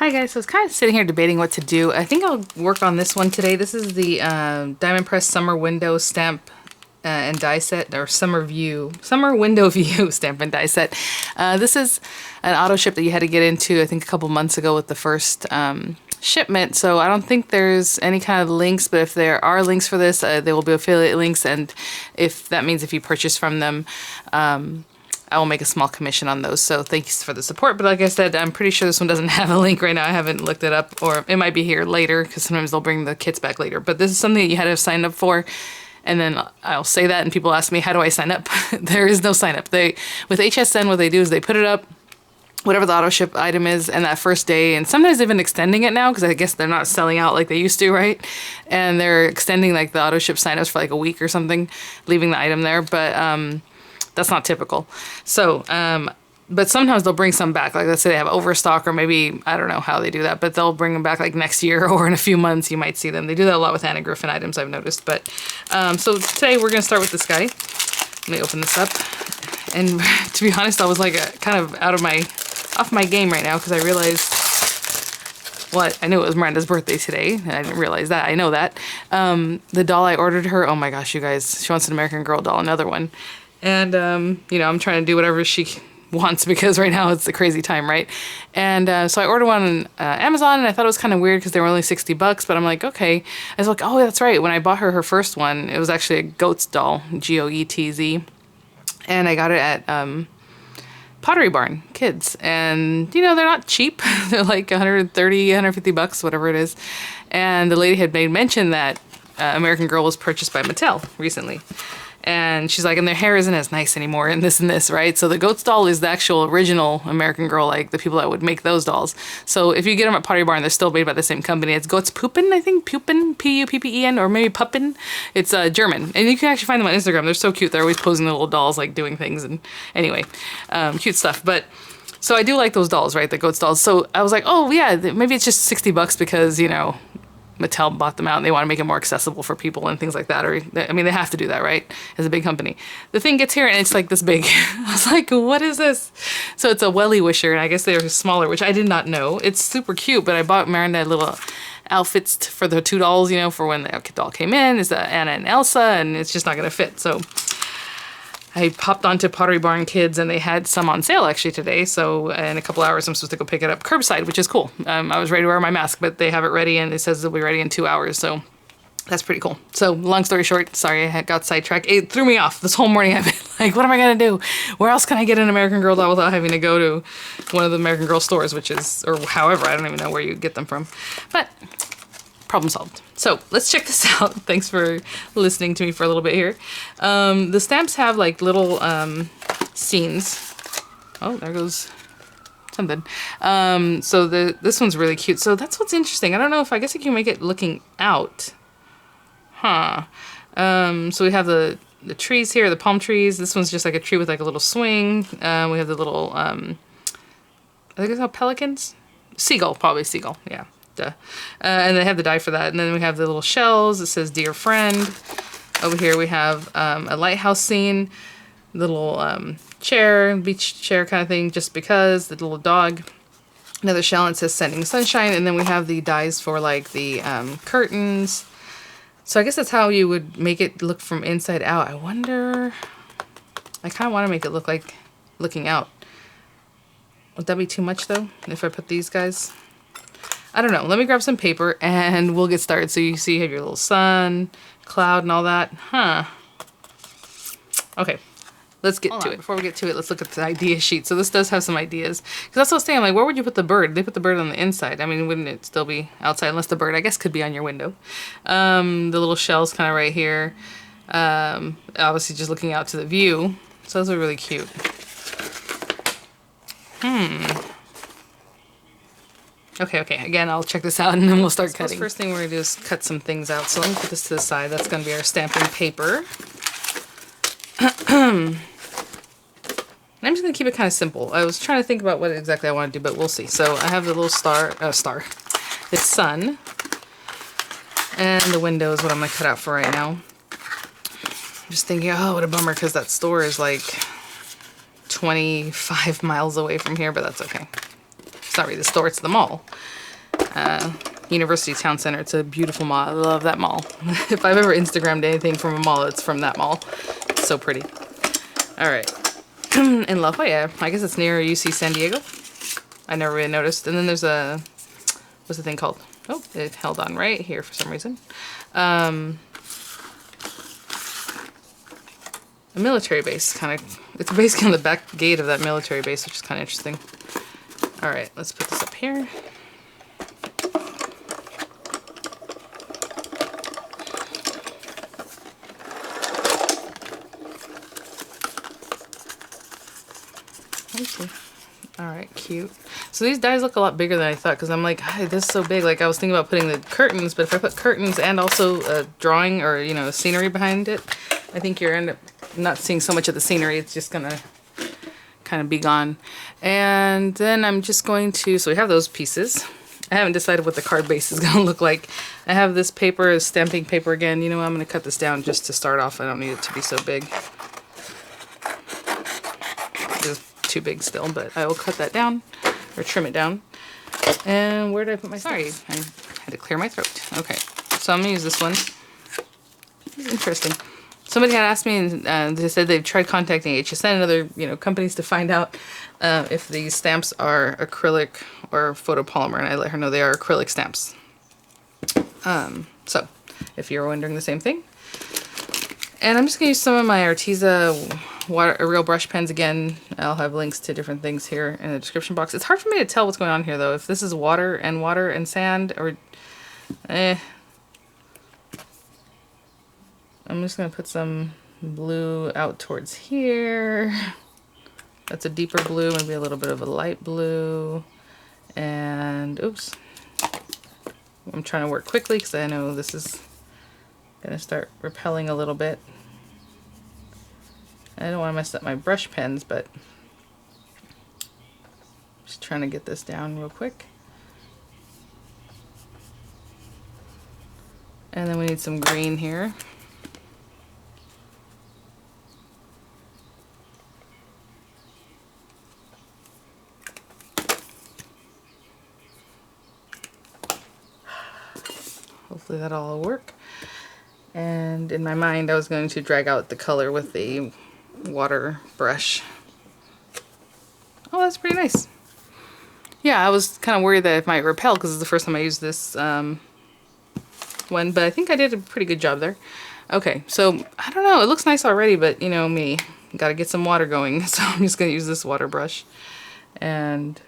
Hi guys, so I was kind of sitting here debating what to do. I think I'll work on this one today. This is the Diamond Press Summer Window Stamp and Die Set, or Summer Window View Stamp and Die Set. This is an auto ship that you had to get into, I think, a couple months ago with the first shipment. So I don't think there's any kind of links, but if there are links for this, they will be affiliate links, and if that means if you purchase from them, I will make a small commission on those. So thanks for the support. But like I said, I'm pretty sure this one doesn't have a link right now. I haven't looked it up, or it might be here later because sometimes they'll bring the kits back later. But this is something that you had to sign up for. And then I'll say that and people ask me, how do I sign up? There is no sign up. With HSN, what they do is they put it up, whatever the auto ship item is, and that first day, and sometimes they've been extending it now because I guess they're not selling out like they used to, right? And they're extending like the auto ship signups for like a week or something, leaving the item there. But that's not typical. So, but sometimes they'll bring some back. Like let's say they have overstock, or maybe, I don't know how they do that, but they'll bring them back like next year or in a few months you might see them. They do that a lot with Anna Griffin items, I've noticed. But so today we're gonna start with this guy. Let me open this up. And to be honest, I was like kind of off my game right now because I realized, well, I knew it was Miranda's birthday today. I didn't realize that. I know that. The doll I ordered her, oh my gosh, you guys, she wants an American Girl doll, another one. And, you know, I'm trying to do whatever she wants because right now it's a crazy time, right? And so I ordered one on Amazon, and I thought it was kind of weird because they were only $60, but I'm like, okay. I was like, oh, that's right. When I bought her first one, it was actually a Goetz doll, Goetz. And I got it at Pottery Barn Kids. And, you know, they're not cheap. They're like $130, $150, whatever it is. And the lady had made mention that American Girl was purchased by Mattel recently. And she's like, and their hair isn't as nice anymore, and this, right? So the Goetz doll is the actual original American Girl, like the people that would make those dolls. So if you get them at Pottery Barn, they're still made by the same company. It's Goetz Puppen, I think, Puppen, P-U-P-P-E-N, or maybe Puppen. It's German. And you can actually find them on Instagram. They're so cute. They're always posing the little dolls, like doing things. And anyway, cute stuff. But so I do like those dolls, right? The Goetz dolls. So I was like, oh, yeah, maybe it's just $60 because, you know, Mattel bought them out and they want to make it more accessible for people and things like that. Or, I mean, they have to do that, right? As a big company. The thing gets here and it's like this big. I was like, what is this? So it's a welly wisher, and I guess they're smaller, which I did not know. It's super cute, but I bought Miranda little outfits for the two dolls, you know, for when the doll came in. Is Anna and Elsa, and it's just not going to fit. So I popped onto Pottery Barn Kids, and they had some on sale actually today. So in a couple hours, I'm supposed to go pick it up curbside, which is cool. I was ready to wear my mask, but they have it ready, and it says it'll be ready in 2 hours. So that's pretty cool. So long story short, sorry I got sidetracked. It threw me off this whole morning. I've been like, what am I going to do? Where else can I get an American Girl doll without having to go to one of the American Girl stores, which is, or however, I don't even know where you get them from. But problem solved. So let's check this out. Thanks for listening to me for a little bit here. The stamps have like little scenes. Oh, there goes something. So this one's really cute. So that's what's interesting. I don't know if, I guess I can make it looking out. Huh. So we have the trees here, the palm trees. This one's just like a tree with like a little swing. We have the little, I think it's called pelicans? Seagull, probably seagull, yeah. And they have the die for that. And then we have the little shells. It says, dear friend. Over here we have a lighthouse scene. Little chair, beach chair kind of thing, just because. The little dog. Another shell, and it says sending sunshine. And then we have the dies for like the curtains. So I guess that's how you would make it look from inside out. I wonder, I kind of want to make it look like looking out. Would that be too much though, if I put these guys? I don't know. Let me grab some paper and we'll get started. So you see you have your little sun, cloud, and all that. Huh. Okay. Let's get to it. Before we get to it, let's look at the idea sheet. So this does have some ideas. Because that's what I was saying. Like, where would you put the bird? They put the bird on the inside. I mean, wouldn't it still be outside? Unless the bird, I guess, could be on your window. The little shell's kind of right here. Obviously just looking out to the view. So those are really cute. Okay, again, I'll check this out and then we'll start cutting. First thing we're going to do is cut some things out. So let me put this to the side. That's going to be our stamping paper. I'm just going to keep it kind of simple. I was trying to think about what exactly I want to do, but we'll see. So I have the little this sun, and the window is what I'm going to cut out for right now. I'm just thinking, oh, what a bummer, because that store is like 25 miles away from here, but that's okay. it's not really the store, it's the mall. University Town Center. It's a beautiful mall. I love that mall. If I've ever Instagrammed anything from a mall, it's from that mall. It's so pretty. All right. In La Jolla, I guess it's near UC San Diego. I never really noticed. And then there's a, what's the thing called? Oh, it held on right here for some reason. A military base, kind of. It's basically on the back gate of that military base, which is kind of interesting. All right, let's put this up here. Alright, cute. So these dies look a lot bigger than I thought, because I'm like, hey, this is so big. Like, I was thinking about putting the curtains, but if I put curtains and also a drawing or, you know, scenery behind it, I think you're end up not seeing so much of the scenery. It's just gonna kind of be gone. And then I'm just going to, so we have those pieces. I haven't decided what the card base is gonna look like. I have this paper, stamping paper again. You know, I'm gonna cut this down just to start off. I don't need it to be so big. Too big still, but I will cut that down or trim it down. And where did I put my sorry, I had to clear my throat. Okay, so I'm gonna use this one. It's interesting. Somebody had asked me, and they said they've tried contacting HSN and other, you know, companies to find out if these stamps are acrylic or photopolymer, and I let her know they are acrylic stamps. So if you're wondering the same thing. And I'm just gonna use some of my Arteza real brush pens again. I'll have links to different things here in the description box. It's hard for me to tell what's going on here though. If this is water and sand, or I'm just gonna put some blue out towards here. That's a deeper blue, maybe a little bit of a light blue. And oops. I'm trying to work quickly because I know this is gonna start repelling a little bit. I don't want to mess up my brush pens, but just trying to get this down real quick. And then we need some green here. Hopefully that'll all work. And in my mind I was going to drag out the color with the water brush. Oh, that's pretty nice. Yeah, I was kind of worried that it might repel because it's the first time I used this one, but I think I did a pretty good job there. Okay, so I don't know, it looks nice already, but you know me, gotta get some water going, so I'm just gonna use this water brush and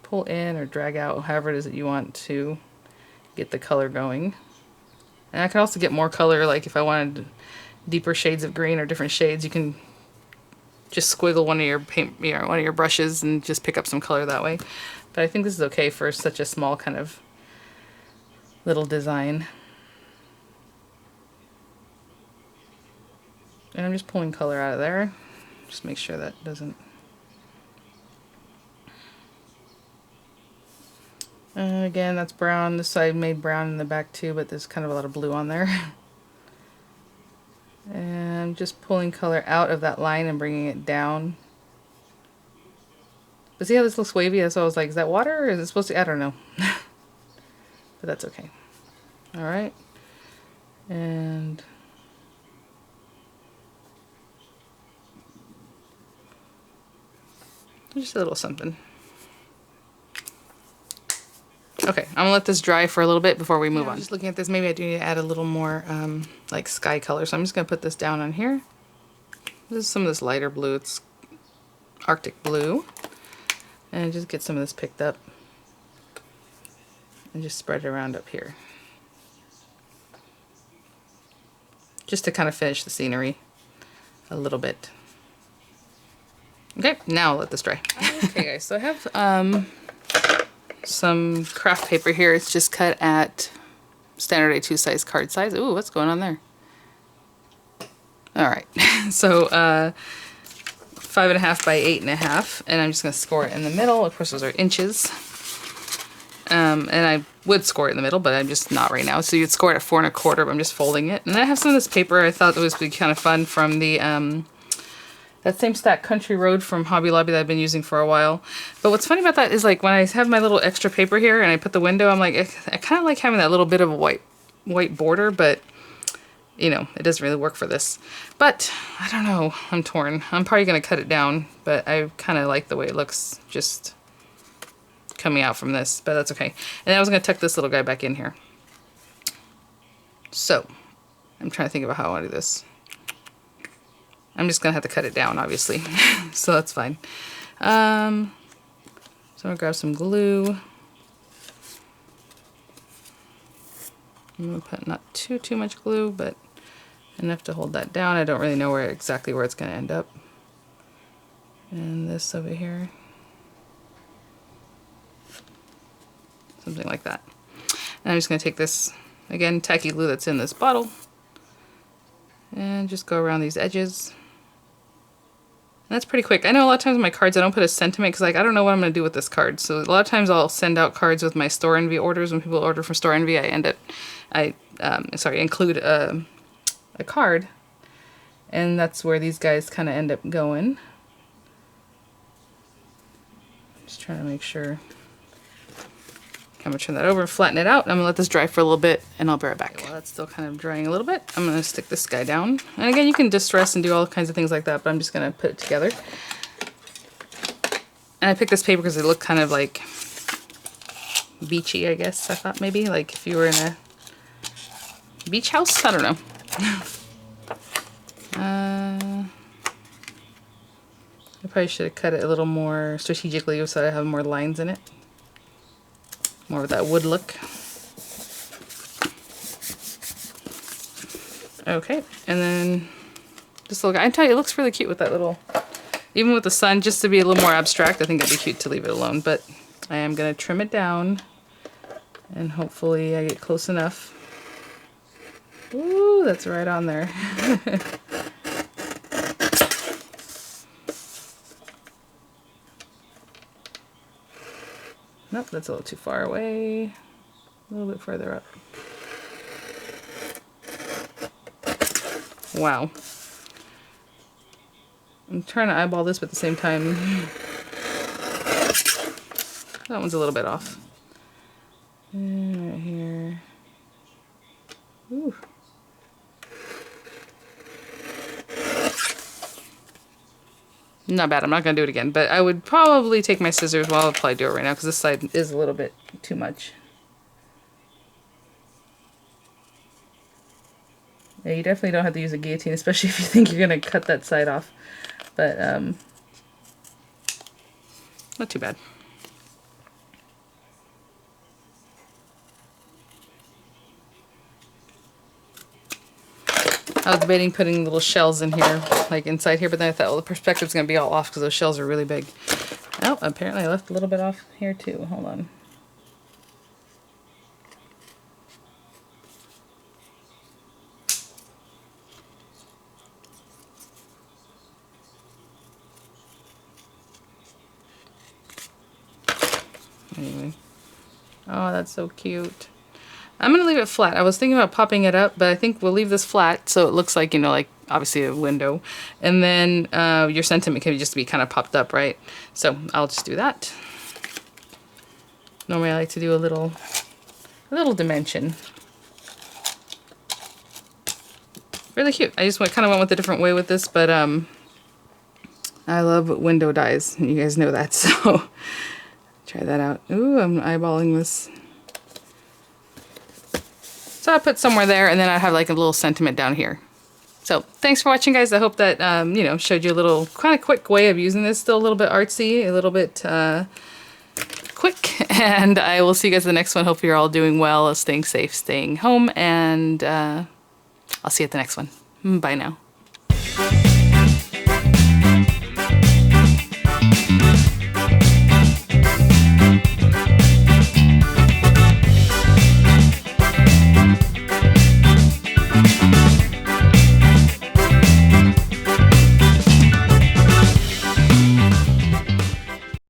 pull in or drag out however it is that you want to get the color going. And I can also get more color, like if I wanted deeper shades of green or different shades, you can just squiggle one of your paint, you know, one of your brushes and just pick up some color that way. But I think this is okay for such a small kind of little design. And I'm just pulling color out of there. Just make sure that doesn't. Again, that's brown. This side made brown in the back too, but there's kind of a lot of blue on there. And I'm just pulling color out of that line and bringing it down. But see how this looks wavy? That's why I was like, is that water or is it supposed to? I don't know. But that's okay. Alright. And just a little something. Okay, I'm gonna let this dry for a little bit before we move on. Just looking at this, maybe I do need to add a little more like sky color. So I'm just gonna put this down on here. This is some of this lighter blue. It's Arctic blue. And just get some of this picked up. And just spread it around up here. Just to kind of finish the scenery a little bit. Okay, now I'll let this dry. Okay guys, so I have some craft paper here. It's just cut at standard A2 size card size. Ooh, what's going on there? Alright, so 5.5 by 8.5, and I'm just going to score it in the middle. Of course, those are inches. And I would score it in the middle, but I'm just not right now. So you'd score it at 4.25, but I'm just folding it. And then I have some of this paper I thought it would be kind of fun from the That same stack Country Road from Hobby Lobby that I've been using for a while. But what's funny about that is like when I have my little extra paper here and I put the window, I'm like, I kind of like having that little bit of a white border, but you know, it doesn't really work for this. But I don't know, I'm torn. I'm probably gonna cut it down, but I kind of like the way it looks just coming out from this, but that's okay. And I was gonna tuck this little guy back in here. So I'm trying to think about how I want to do this. I'm just gonna have to cut it down, obviously. So that's fine. So I'm gonna grab some glue. I'm gonna put not too much glue, but enough to hold that down. I don't really know exactly where it's gonna end up. And this over here. Something like that. And I'm just gonna take this, again, tacky glue that's in this bottle, and just go around these edges. And that's pretty quick. I know a lot of times on my cards I don't put a sentiment because like I don't know what I'm going to do with this card. So a lot of times I'll send out cards with my Store Envy orders. When people order from Store Envy, I include a card, and that's where these guys kind of end up going. Just trying to make sure. I'm going to turn that over and flatten it out. I'm going to let this dry for a little bit and I'll be right back. Okay, while that's still kind of drying a little bit, I'm going to stick this guy down. And again, you can distress and do all kinds of things like that, but I'm just going to put it together. And I picked this paper because it looked kind of like beachy, I guess. I thought maybe like if you were in a beach house, I don't know. I probably should have cut it a little more strategically so I have more lines in it. More of that wood look. Okay, and then this little guy, I tell you, it looks really cute with that little, even with the sun, just to be a little more abstract, I think it'd be cute to leave it alone, but I am gonna trim it down and hopefully I get close enough. Ooh, that's right on there. Nope, that's a little too far away. A little bit further up. Wow. I'm trying to eyeball this, but at the same time, that one's a little bit off. And right here. Ooh. Not bad. I'm not going to do it again, but I would probably take my scissors. Well, I'll probably do it right now because this side is a little bit too much. Yeah, you definitely don't have to use a guillotine, especially if you think you're going to cut that side off. But, not too bad. I was debating putting little shells in here, like inside here, but then I thought, well, the perspective's going to be all off because those shells are really big. Oh, apparently I left a little bit off here too. Hold on. Anyway. Oh, that's so cute. I'm going to leave it flat. I was thinking about popping it up, but I think we'll leave this flat so it looks like, you know, like obviously a window. And then your sentiment can just be kind of popped up, right? So I'll just do that. Normally I like to do a little dimension. Really cute. I just kind of went with a different way with this, but I love window dies. You guys know that, so try that out. Ooh, I'm eyeballing this. So I put somewhere there, and then I have like a little sentiment down here. So thanks for watching, guys. I hope that, you know, showed you a little kind of quick way of using this. Still a little bit artsy, a little bit quick. And I will see you guys in the next one. Hope you're all doing well, staying safe, staying home. And I'll see you at the next one. Bye now.